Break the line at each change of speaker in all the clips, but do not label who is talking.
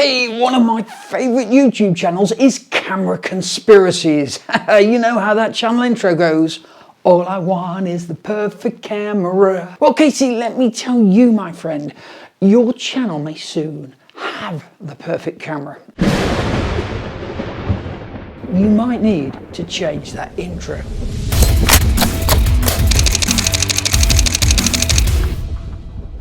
Hey, one of my favourite YouTube channels is Camera Conspiracies. You know how that channel intro goes. All I want is the perfect camera. Well, Casey, let me tell you, my friend, your channel may soon have the perfect camera. You might need to change that intro.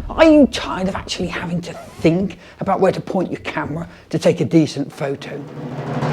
Are you tired of actually having to think about where to point your camera to take a decent photo?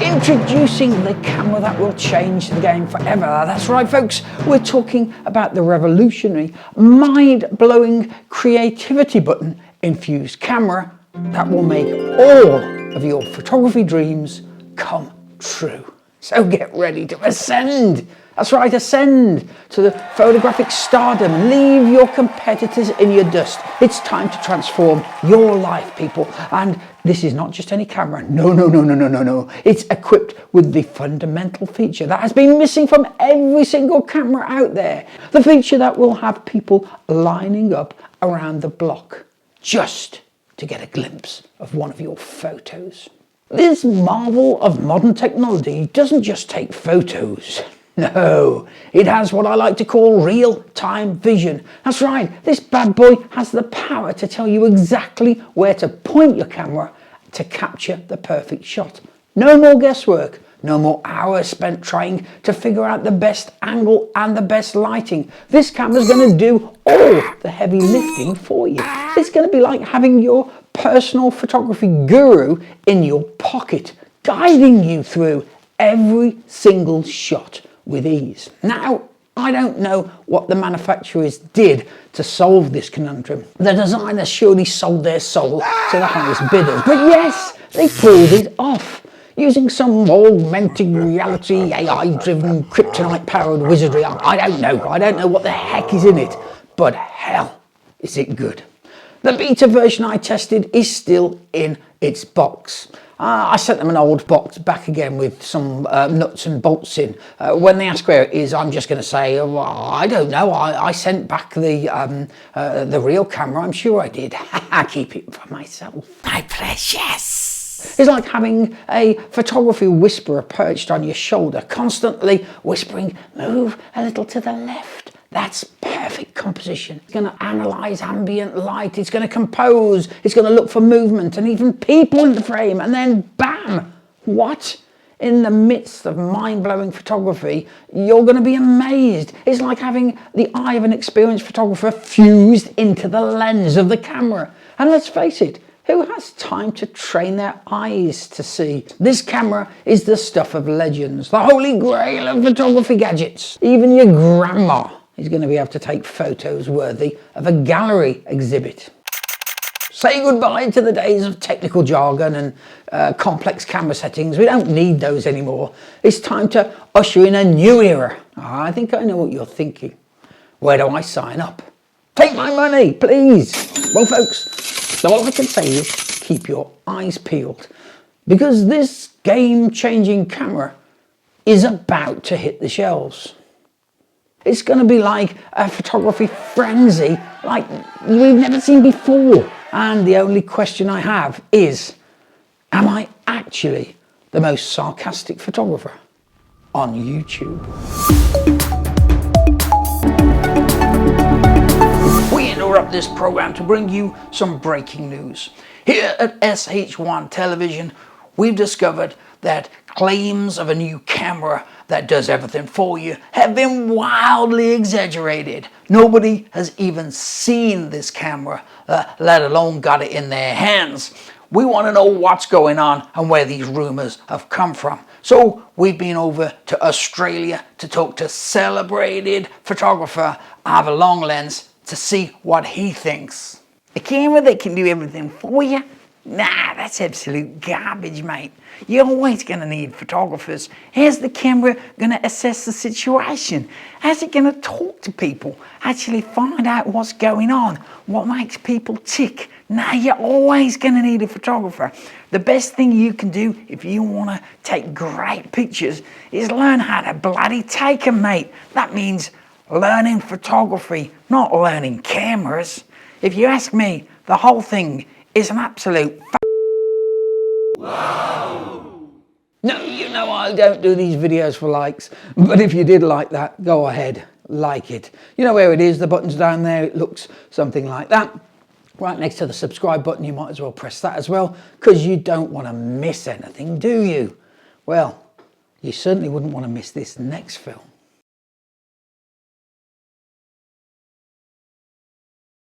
Introducing the camera that will change the game forever. That's right, folks. We're talking about the revolutionary, mind-blowing creativity button infused camera that will make all of your photography dreams come true. So get ready to ascend. That's right, ascend to the photographic stardom. Leave your competitors in your dust. It's time to transform your life, people. And this is not just any camera. No. It's equipped with the fundamental feature that has been missing from every single camera out there. The feature that will have people lining up around the block just to get a glimpse of one of your photos. This marvel of modern technology doesn't just take photos. No, it has what I like to call real-time vision. That's right, this bad boy has the power to tell you exactly where to point your camera to capture the perfect shot. No more guesswork, no more hours spent trying to figure out the best angle and the best lighting. This camera's going to do all the heavy lifting for you. It's going to be like having your personal photography guru in your pocket, guiding you through every single shot with ease. Now, I don't know what the manufacturers did to solve this conundrum. The designers surely sold their soul to the highest bidders, but yes, they pulled it off using some augmented reality, AI-driven, kryptonite-powered wizardry. I don't know what the heck is in it, but hell, is it good. The beta version I tested is still in its box. I sent them an old box back again with some nuts and bolts in. When they ask where it is, I'm just going to say, well, I don't know. I sent back the real camera. I'm sure I did. I keep it for myself. My precious. It's like having a photography whisperer perched on your shoulder, constantly whispering, move a little to the left. That's perfect composition. It's going to analyze ambient light. It's going to compose. It's going to look for movement and even people in the frame. And then bam! What? In the midst of mind-blowing photography, you're going to be amazed. It's like having the eye of an experienced photographer fused into the lens of the camera. And let's face it, who has time to train their eyes to see? This camera is the stuff of legends, the holy grail of photography gadgets. Even your grandma is going to be able to take photos worthy of a gallery exhibit. Say goodbye to the days of technical jargon and complex camera settings. We don't need those anymore. It's time to usher in a new era. I think I know what you're thinking. Where do I sign up? Take my money, please. Well, folks, all I can say is keep your eyes peeled, because this game-changing camera is about to hit the shelves. It's going to be like a photography frenzy like we've never seen before. And the only question I have is, am I actually the most sarcastic photographer on YouTube? We interrupt this program to bring you some breaking news. Here at SH1 Television, we've discovered that claims of a new camera that does everything for you have been wildly exaggerated. Nobody has even seen this camera, let alone got it in their hands. We want to know what's going on and where these rumors have come from. So we've been over to Australia to talk to celebrated photographer Ava Longlens to see what he thinks. A camera that can do everything for you? Nah, that's absolute garbage, mate. You're always going to need photographers. How's the camera going to assess the situation? How's it going to talk to people? Actually find out what's going on? What makes people tick? Nah, you're always going to need a photographer. The best thing you can do if you want to take great pictures is learn how to bloody take them, mate. That means learning photography, not learning cameras. If you ask me, the whole thing is an absolute know I don't do these videos for likes, but if you did like that, go ahead, like it. You know where it is, the button's down there, it looks something like that. Right next to the subscribe button, you might as well press that as well, because you don't want to miss anything, do you? Well, you certainly wouldn't want to miss this next film.